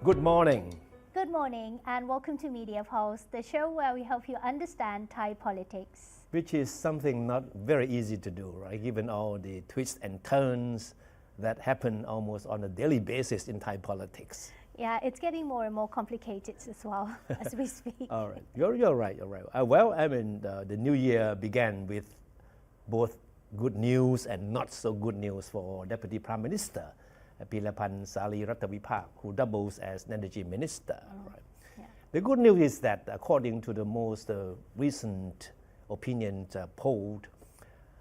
Good morning. Good morning and welcome to Media Pulse, the show where we help you understand Thai politics. Which is something not very easy to do, right? Given all the twists and turns that happen almost on a daily basis in Thai politics. Yeah, it's getting more and more complicated as well as we speak. All right, you're right. The new year began with both good news and not so good news for Deputy Prime Minister Pirapan Sarirathavipak, who doubles as Energy Minister. Right? Yeah. The good news is that according to the most recent opinion poll,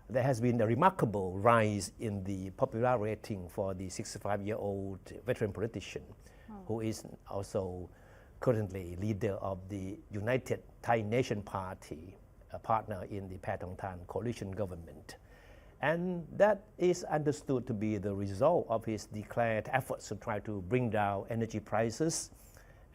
there has been a remarkable rise in the popular rating for the 65-year-old veteran politician, who is also currently leader of the United Thai Nation Party, a partner in the Paetongtarn coalition government. And that is understood to be the result of his declared efforts to try to bring down energy prices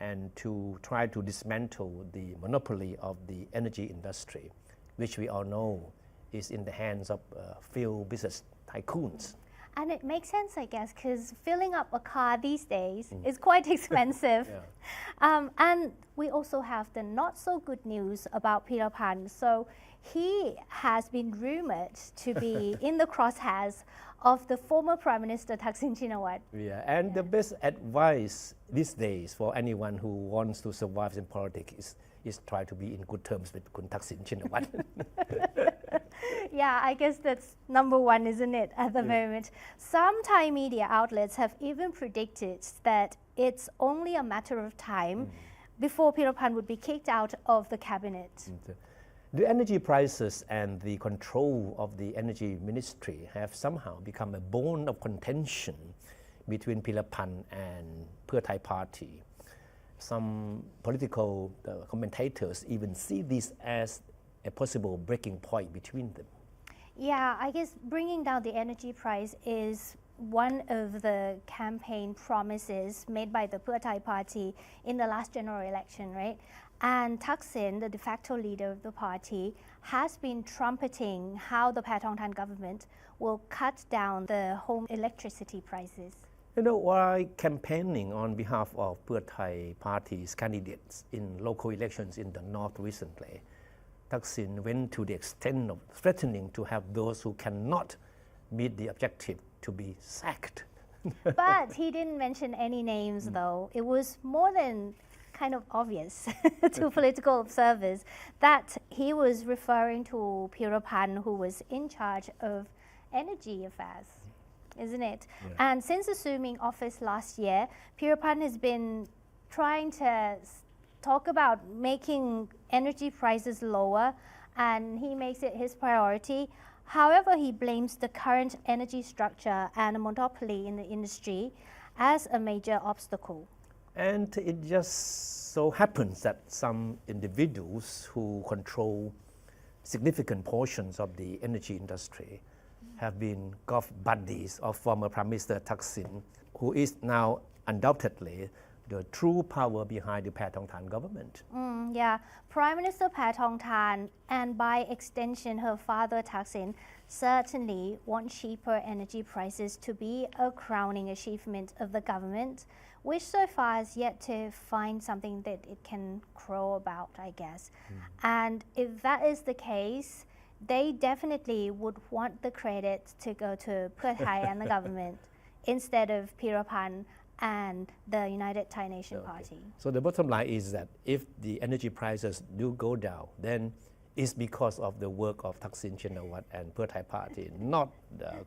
and to try to dismantle the monopoly of the energy industry, which we all know is in the hands of few business tycoons. And it makes sense, I guess, because filling up a car these days is quite expensive. Yeah. And we also have the not so good news about Pirapan. So he has been rumored to be in the crosshairs of the former Prime Minister Thaksin Shinawatra. Yeah, and the best advice these days for anyone who wants to survive in politics is try to be in good terms with Thaksin Shinawatra. Yeah, I guess that's number one, isn't it, at the moment? Some Thai media outlets have even predicted that it's only a matter of time before Pirapan would be kicked out of the cabinet. The energy prices and the control of the energy ministry have somehow become a bone of contention between Pirapan and Pheu Thai party. Some political commentators even see this as a possible breaking point between them. Yeah, I guess bringing down the energy price is one of the campaign promises made by the Pheu Thai party in the last general election, right? And Thaksin, the de facto leader of the party, has been trumpeting how the Paetongtarn government will cut down the home electricity prices. You know, while campaigning on behalf of Pheu Thai party's candidates in local elections in the north recently, Thaksin went to the extent of threatening to have those who cannot meet the objective to be sacked. But he didn't mention any names though. It was more than kind of obvious to political observers that he was referring to Pirapan, who was in charge of energy affairs, isn't it? Yeah. And since assuming office last year, Pirapan has been trying to talk about making energy prices lower, and he makes it his priority. However, he blames the current energy structure and a monopoly in the industry as a major obstacle. And it just so happens that some individuals who control significant portions of the energy industry have been golf buddies of former Prime Minister Thaksin, who is now undoubtedly the true power behind the Paetongtarn government. Yeah, Prime Minister Paetongtarn and by extension her father Thaksin certainly want cheaper energy prices to be a crowning achievement of the government, which so far has yet to find something that it can crow about, I guess. And if that is the case, they definitely would want the credit to go to Pheu Thai and the government instead of Pirapan and the United Thai Nation Party. So the bottom line is that if the energy prices do go down, then it's because of the work of Thaksin Shinawatra and Pheu Thai party, not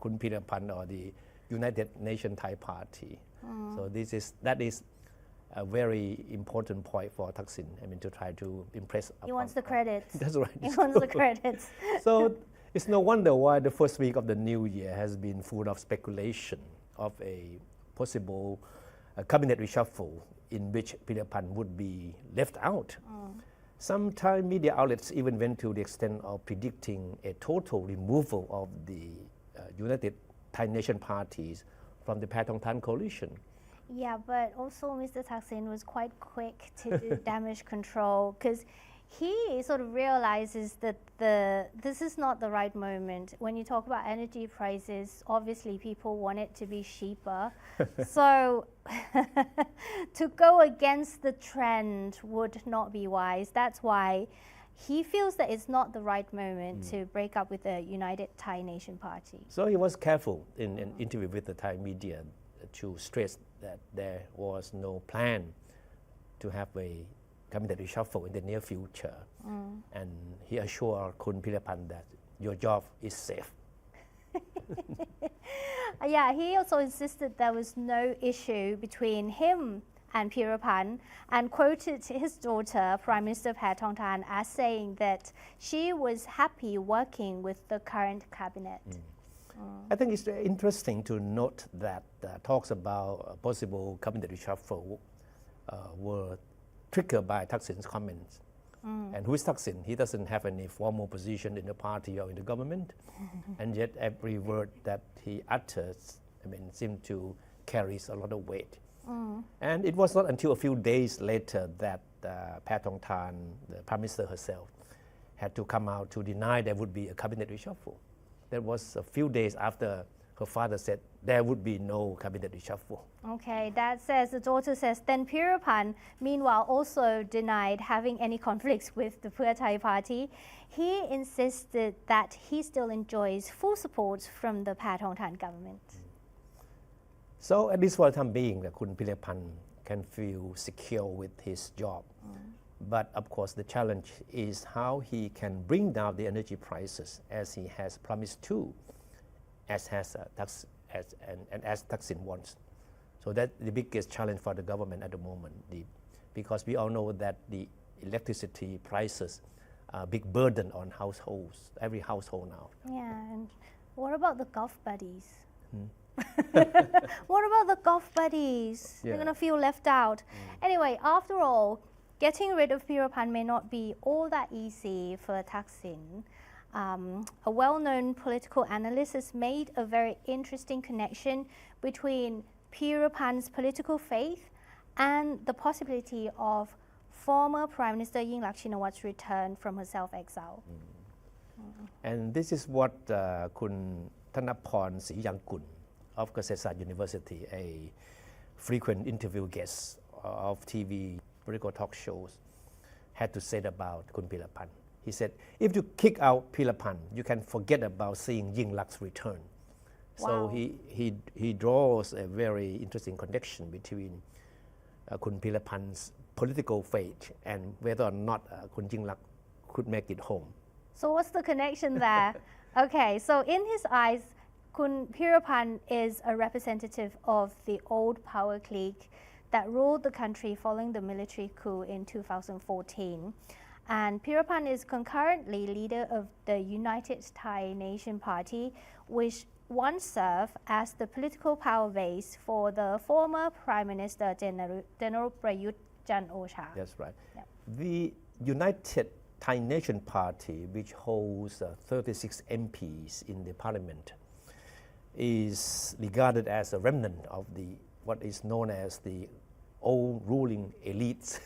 Kun Pirapan or the United Nation Thai Party. So that is a very important point for Thaksin. I mean, to try to impress. He wants the credit. That's right. He wants the credits. So it's no wonder why the first week of the new year has been full of speculation of a possible cabinet reshuffle in which Pirapan would be left out. Some Thai media outlets even went to the extent of predicting a total removal of the United Thai Nation parties from the Paetongtarn coalition. Yeah, but also Mr. Thaksin was quite quick to do damage control because he sort of realizes that this is not the right moment. When you talk about energy prices, obviously people want it to be cheaper. So to go against the trend would not be wise. That's why he feels that it's not the right moment to break up with the United Thai Nation Party. So he was careful in an interview with the Thai media to stress that there was no plan to have a cabinet reshuffle in the near future. And he assured Kun Pirapan that your job is safe. Yeah, he also insisted there was no issue between him and Pirapan, and quoted his daughter, Prime Minister Paetongtarn, as saying that she was happy working with the current cabinet. I think it's interesting to note that talks about a possible cabinet reshuffle were triggered by Thaksin's comments. And who is Thaksin? He doesn't have any formal position in the party or in the government, and yet every word that he utters, seemed to carry a lot of weight. And it was not until a few days later that Paetongtarn, the Prime Minister herself, had to come out to deny there would be a cabinet reshuffle. That was a few days after her father said there would be no cabinet reshuffle. Okay, that says, the daughter says, then Pirapan, meanwhile, also denied having any conflicts with the Pheu Thai party. He insisted that he still enjoys full support from the Paetongtarn government. So at least for the time being, Kun Pirapan can feel secure with his job. But of course, the challenge is how he can bring down the energy prices as he has promised to, as Thaksin wants. So that's the biggest challenge for the government at the moment, because we all know that the electricity prices are a big burden on households, every household now. Yeah, and what about the golf buddies? What about the golf buddies? Yeah. They're going to feel left out. Anyway, after all, getting rid of Pirapan may not be all that easy for Thaksin. A well-known political analyst has made a very interesting connection between Pirapan's political faith and the possibility of former Prime Minister Shinawatра's return from her self-exile. And this is what Kun Thanaporn Sriyangun of Kasetsat University, a frequent interview guest of TV political talk shows, had to say about Kun Pirapan. He said, if you kick out Pirapan, you can forget about seeing Yingluck's return. Wow. So he draws a very interesting connection between Kun Pirapan's political fate and whether or not Kun Yingluck could make it home. So what's the connection there? Okay, so in his eyes, Kun Pirapan is a representative of the old power clique that ruled the country following the military coup in 2014. And Pirapan is concurrently leader of the United Thai Nation Party, which once served as the political power base for the former Prime Minister General Prayut Chan-o-cha. That's right. Yep. The United Thai Nation Party, which holds 36 MPs in the parliament, is regarded as a remnant of what is known as the old ruling elites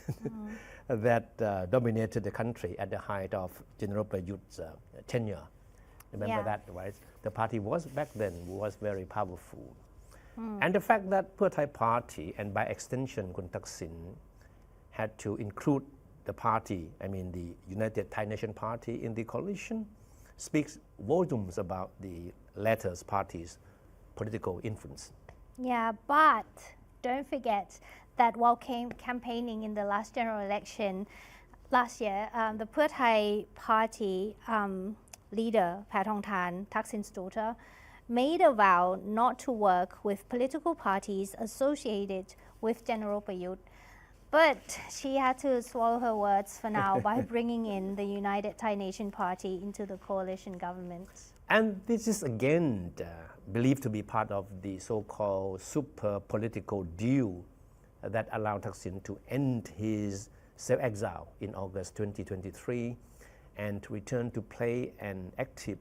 that dominated the country at the height of General Prayut's tenure. Remember that, right? The party was back then very powerful. And the fact that Pheu Thai party, and by extension Kun Thaksin, had to include the party, the United Thai Nation Party in the coalition, speaks volumes about the latter's party's political influence. Yeah, but don't forget that while campaigning in the last general election last year, the Pheu Thai party leader, Paetongtarn, Thaksin's daughter, made a vow not to work with political parties associated with General Prayut. But she had to swallow her words for now by bringing in the United Thai Nation Party into the coalition government. And this is again believed to be part of the so-called super political deal that allowed Thaksin to end his self-exile in August 2023 and to return to play an active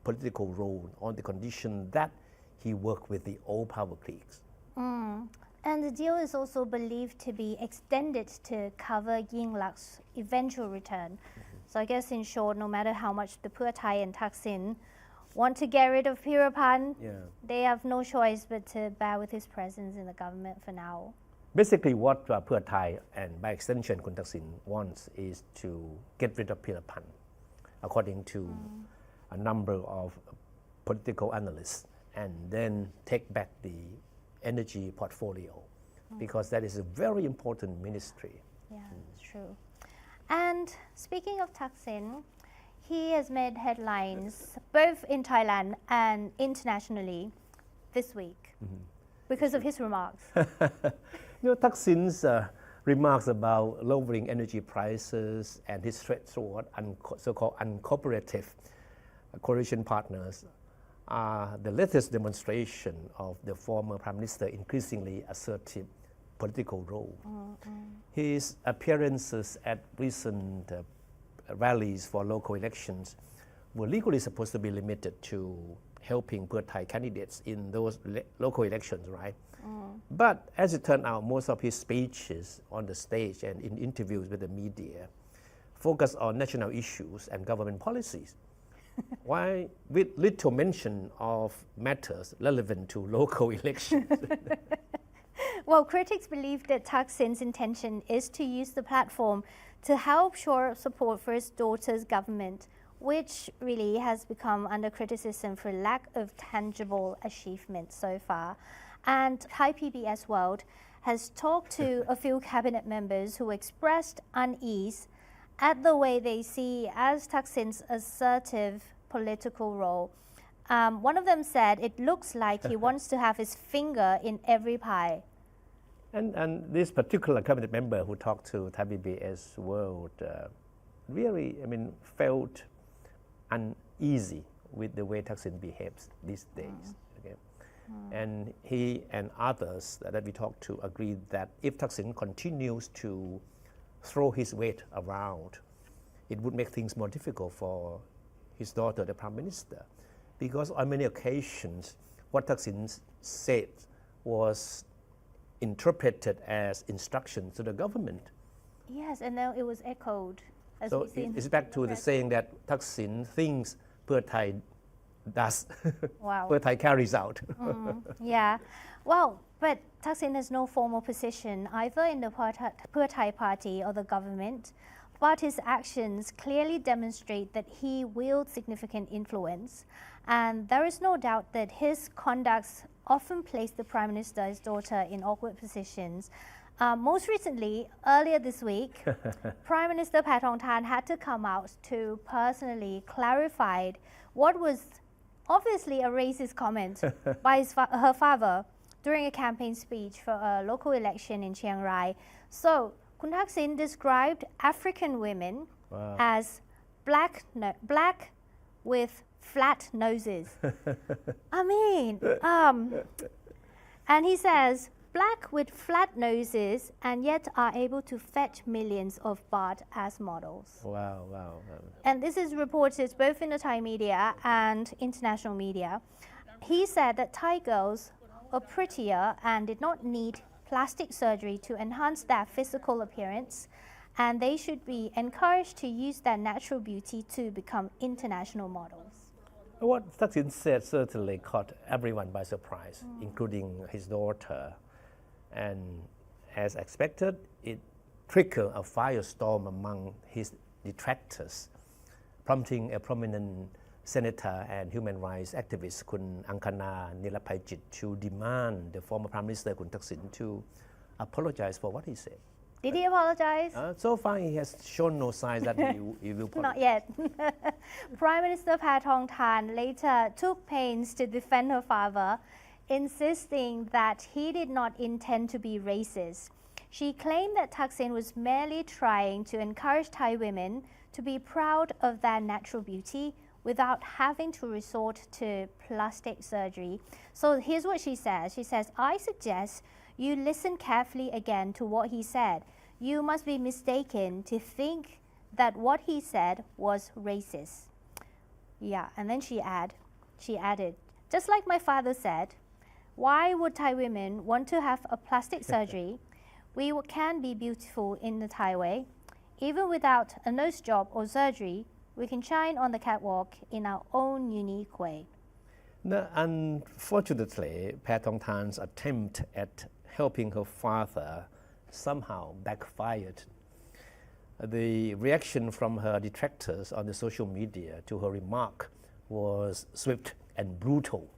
political role on the condition that he worked with the old power cliques. And the deal is also believed to be extended to cover Yingluck's eventual return. So I guess in short, no matter how much the Pheu Thai and Thaksin want to get rid of Pirapan, they have no choice but to bear with his presence in the government for now. Basically, what Pheu Thai and by extension Kun Thaksin wants is to get rid of Pirapan, according to a number of political analysts, and then take back the energy portfolio, because that is a very important ministry. Yeah, it's true. And speaking of Thaksin, he has made headlines both in Thailand and internationally this week because of his remarks. Thaksin's remarks about lowering energy prices and his threat toward so-called uncooperative coalition partners are the latest demonstration of the former Prime Minister increasingly assertive political role. His appearances at recent rallies for local elections were legally supposed to be limited to helping Pheu Thai candidates in those local elections, right? But as it turned out, most of his speeches on the stage and in interviews with the media focused on national issues and government policies, while with little mention of matters relevant to local elections. Well, critics believe that Thaksin's intention is to use the platform to help shore up support for his daughter's government, which really has become under criticism for lack of tangible achievements so far. And Thai PBS World has talked to a few cabinet members who expressed unease at the way they see as Thaksin's assertive political role. One of them said it looks like he wants to have his finger in every pie. And this particular cabinet member who talked to Thai PBS World really, felt uneasy with the way Thaksin behaves these days. Okay? And he and others that we talked to agreed that if Thaksin continues to throw his weight around, it would make things more difficult for his daughter, the Prime Minister, because on many occasions, what Thaksin said was interpreted as instructions to the government. Yes, and now it was echoed. So it's back to the saying that Thaksin thinks Pheu Thai does. Wow. Pheu Thai carries out. Yeah. Well, but Thaksin has no formal position either in the Pheu Thai party or the government, but his actions clearly demonstrate that he wields significant influence. And there is no doubt that his conducts often place the Prime Minister's daughter in awkward positions. Most recently, earlier this week, Prime Minister Paetongtarn had to come out to personally clarify what was obviously a racist comment by her father during a campaign speech for a local election in Chiang Rai. So, Kun Thaksin described African women as black with flat noses. And he says, black with flat noses and yet are able to fetch millions of baht as models. Wow. And this is reported both in the Thai media and international media. He said that Thai girls are prettier and did not need plastic surgery to enhance their physical appearance, and they should be encouraged to use their natural beauty to become international models. What Thaksin said certainly caught everyone by surprise, including his daughter. And as expected, it triggered a firestorm among his detractors, prompting a prominent senator and human rights activist Kun Angkana Nilapaichit to demand the former Prime Minister Kun Thaksin to apologize for what he said. Did he apologize? So far, he has shown no signs that he will apologize. Not yet. Prime Minister Paetongtarn later took pains to defend her father, insisting that he did not intend to be racist. She claimed that Thaksin was merely trying to encourage Thai women to be proud of their natural beauty without having to resort to plastic surgery. So here's what she says. She says, I suggest you listen carefully again to what he said. You must be mistaken to think that what he said was racist. Yeah, and then she added, just like my father said, why would Thai women want to have a plastic surgery? We can be beautiful in the Thai way. Even without a nose job or surgery, we can shine on the catwalk in our own unique way. Now, unfortunately, Paetongtarn's attempt at helping her father somehow backfired. The reaction from her detractors on the social media to her remark was swift and brutal.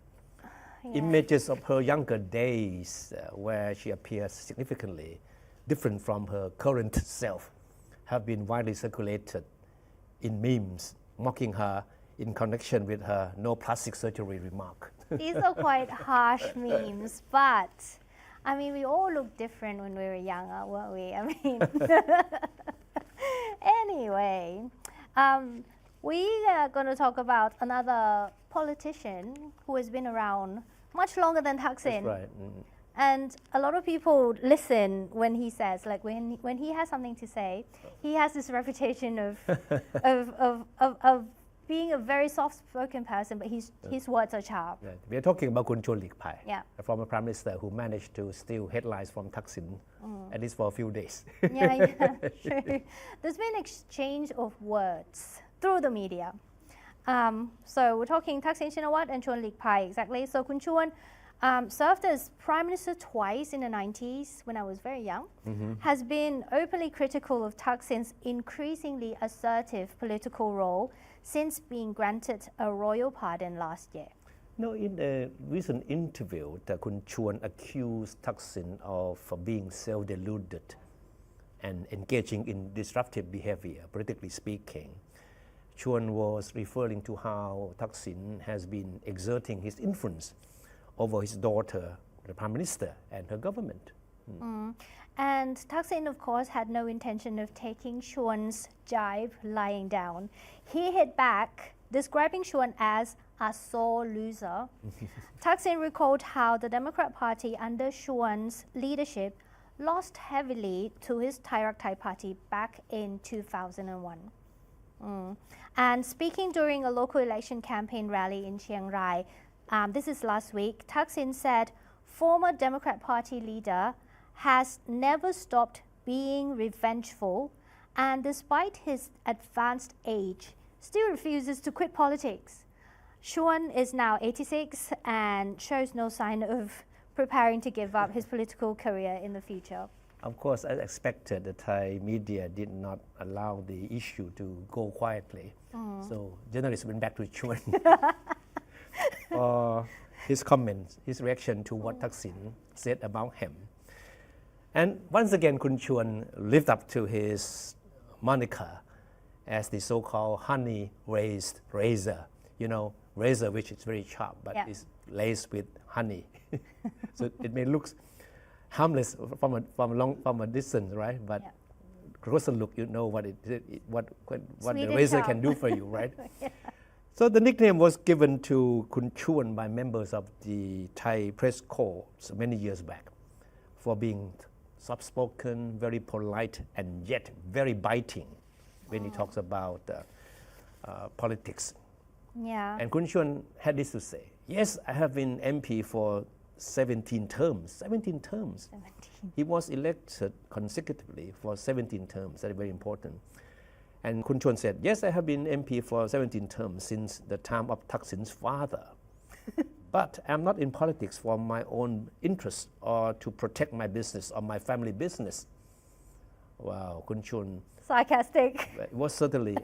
Images of her younger days, where she appears significantly different from her current self, have been widely circulated in memes, mocking her in connection with her no plastic surgery remark. These are quite harsh memes, but I mean, we all look different when we were younger, weren't we? I mean, anyway, we are going to talk about another politician who has been around much longer than Thaksin. That's right. And a lot of people listen when he says, like when he has something to say, he has this reputation of being a very soft-spoken person, but his words are sharp. Right. We are talking about Chuan Leekpai, Yeah. a former prime minister who managed to steal headlines from Thaksin, at least for a few days. Yeah, true. There's been exchange of words through the media. So we're talking Thaksin Shinawatra and Chuan Leekpai exactly. So Kun Chuan served as prime minister twice in the 90s when I was very young, has been openly critical of Thaksin's increasingly assertive political role since being granted a royal pardon last year. No, in a recent interview, Kun Chuan accused Thaksin of being self-deluded and engaging in disruptive behavior, politically speaking. Chuan was referring to how Thaksin has been exerting his influence over his daughter, the prime minister, and her government. And Thaksin, of course, had no intention of taking Chuan's jibe lying down. He hit back, describing Chuan as a sore loser. Thaksin recalled how the Democrat Party under Chuan's leadership lost heavily to his Thai Party back in 2001. And speaking during a local election campaign rally in Chiang Rai, this is last week, Thaksin said former Democrat Party leader has never stopped being revengeful and despite his advanced age, still refuses to quit politics. Chuan is now 86 and shows no sign of preparing to give up his political career in the future. Of course, as expected, the Thai media did not allow the issue to go quietly. So journalists went back to Chuan for his comments, his reaction to what Thaksin said about him. And once again, Kun Chuan lived up to his moniker as the so-called honey-raised razor. You know, razor which is very sharp, but is laced with honey. So it may look harmless from a distance, right? But closer look, you know what the razor can do for you, right? So the nickname was given to Kun Chuan by members of the Thai press corps many years back for being soft-spoken, very polite, and yet very biting when he talks about politics. Yeah. And Kun Chuan had this to say: "Yes, I have been MP for 17 terms. 17 terms. 17. He was elected consecutively for 17 terms. That is very important." And Kun Chuan said, "Yes, I have been MP for 17 terms since the time of Thaksin's father. But I'm not in politics for my own interests or to protect my business or my family business." Wow, Kun Chuan. Sarcastic. It was certainly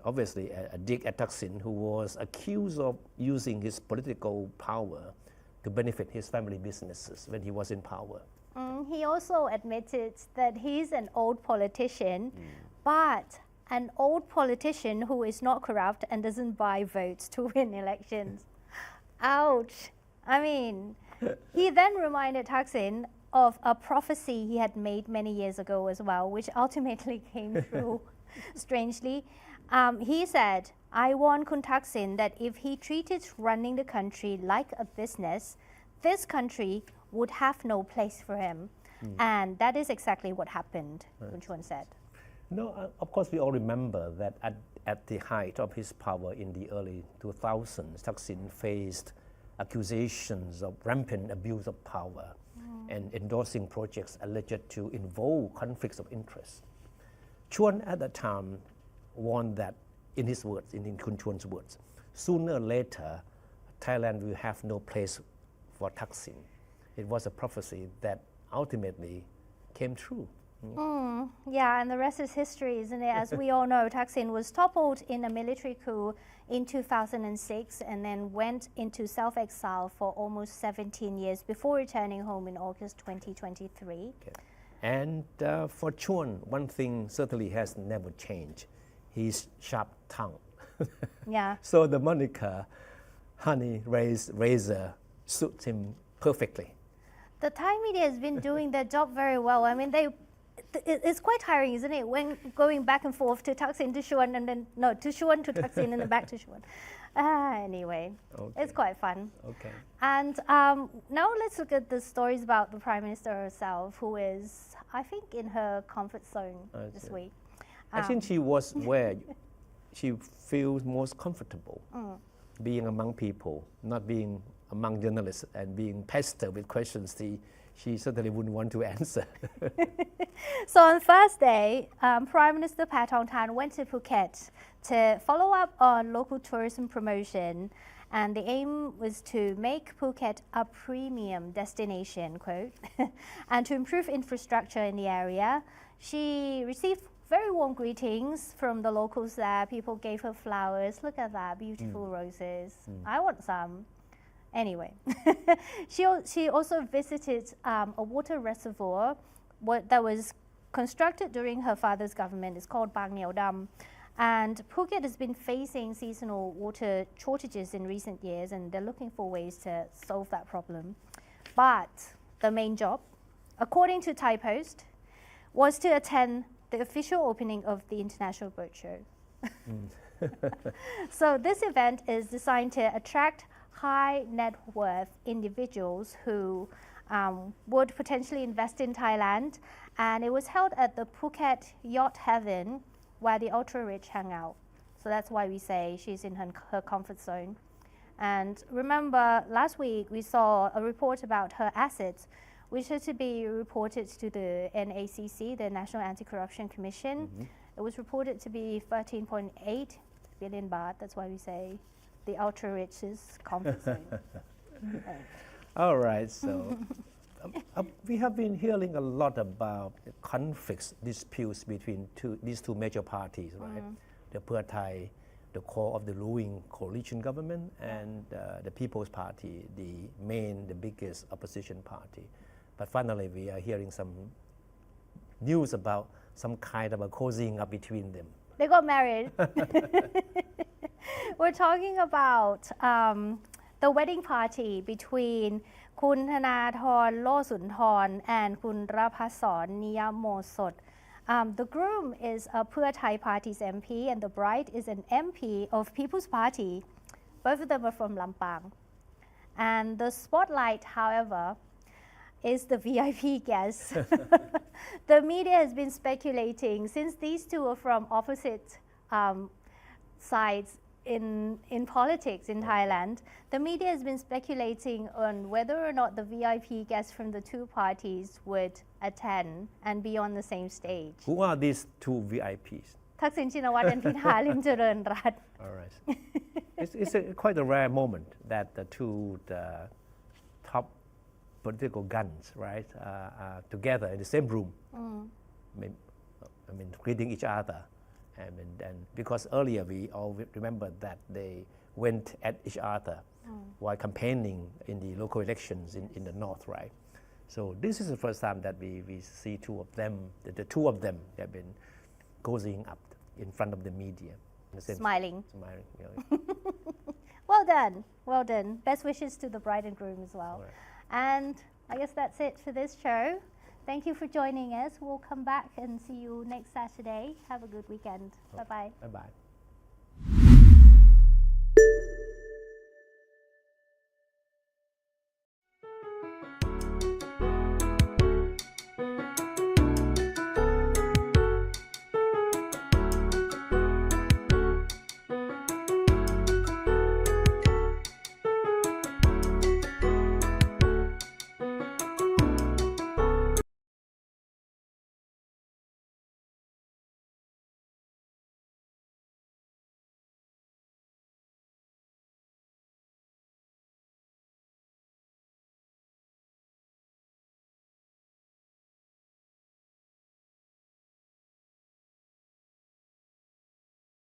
obviously a dig at Thaksin, who was accused of using his political power to benefit his family businesses when he was in power. He also admitted that he's an old politician, but an old politician who is not corrupt and doesn't buy votes to win elections. Ouch. I mean, he then reminded Thaksin of a prophecy he had made many years ago as well, which ultimately came true, strangely. He said, "I warned Kun Thaksin that if he treated running the country like a business, this country would have no place for him." And that is exactly what happened, Kun Chuan said. No, of course, we all remember that at the height of his power in the early 2000s, Thaksin faced accusations of rampant abuse of power and endorsing projects alleged to involve conflicts of interest. Chuan at the time warned that, in his words, in Kun Chuan's words, sooner or later, Thailand will have no place for Thaksin. It was a prophecy that ultimately came true. Yeah, and the rest is history, isn't it? As we all know, Thaksin was toppled in a military coup in 2006 and then went into self-exile for almost 17 years before returning home in August 2023. Okay. And for Chuan, one thing certainly has never changed. His sharp tongue. Yeah. So the moniker honey razor suits him perfectly. The Thai media has been doing their job very well. I mean, it's quite tiring, isn't it? When going back and forth to Thaksin to Chuan and then, no, to Chuan to Thaksin and then back to Chuan. Anyway, it's quite fun. Okay. And now let's look at the stories about the Prime Minister herself, who is, I think, in her comfort zone this week. I think she was where she feels most comfortable, being among people, not being among journalists and being pestered with questions she certainly wouldn't want to answer. So on Thursday, Prime Minister Paetongtarn went to Phuket to follow up on local tourism promotion, and the aim was to make Phuket a premium destination, quote, and to improve infrastructure in the area. She received very warm greetings from the locals there. People gave her flowers. Look at that, beautiful roses. I want some. Anyway, she also visited a water reservoir that was constructed during her father's government. It's called Bang Niao Dam. And Phuket has been facing seasonal water shortages in recent years, and they're looking for ways to solve that problem. But the main job, according to Thai Post, was to attend the official opening of the International Boat Show. So this event is designed to attract high net worth individuals who would potentially invest in Thailand, and it was held at the Phuket Yacht Heaven, where the ultra-rich hang out. So that's why we say she's in her comfort zone. And remember, last week we saw a report about her assets, which had to be reported to the NACC, the National Anti-Corruption Commission. It was reported to be 13.8 billion baht. That's why we say the ultra-rich's comfort zone. All right, so we have been hearing a lot about the conflicts, disputes between these two major parties, right? The Pheu Thai, the core of the ruling coalition government, and the People's Party, the biggest opposition party. But finally, we are hearing some news about some kind of a cozying up between them. They got married. We're talking about the wedding party between Kun Thanathorn Losunthaorn and Kun Rapasorn Niyamosot. The groom is a Pheu Thai Party's MP, and the bride is an MP of People's Party. Both of them are from Lampang. And the spotlight, however, is the VIP guests. The media has been speculating, since these two are from opposite sides in politics in Thailand, the media has been speculating on whether or not the VIP guests from the two parties would attend and be on the same stage. Who are these two VIPs? Thaksin, Shinawatra and Pitha Lim Charoenrat. All right. It's quite a rare moment that the two top political guns, right, are together in the same room. I mean, greeting each other. And because earlier we all remember that they went at each other while campaigning in the local elections in the north, right? So this is the first time that we see two of them, the two of them have been cozying up in front of the media. Smiling. Smiling, yeah. Well done, well done. Best wishes to the bride and groom as well. Right. And I guess that's it for this show. Thank you for joining us. We'll come back and see you next Saturday. Have a good weekend. Bye-bye. Bye-bye.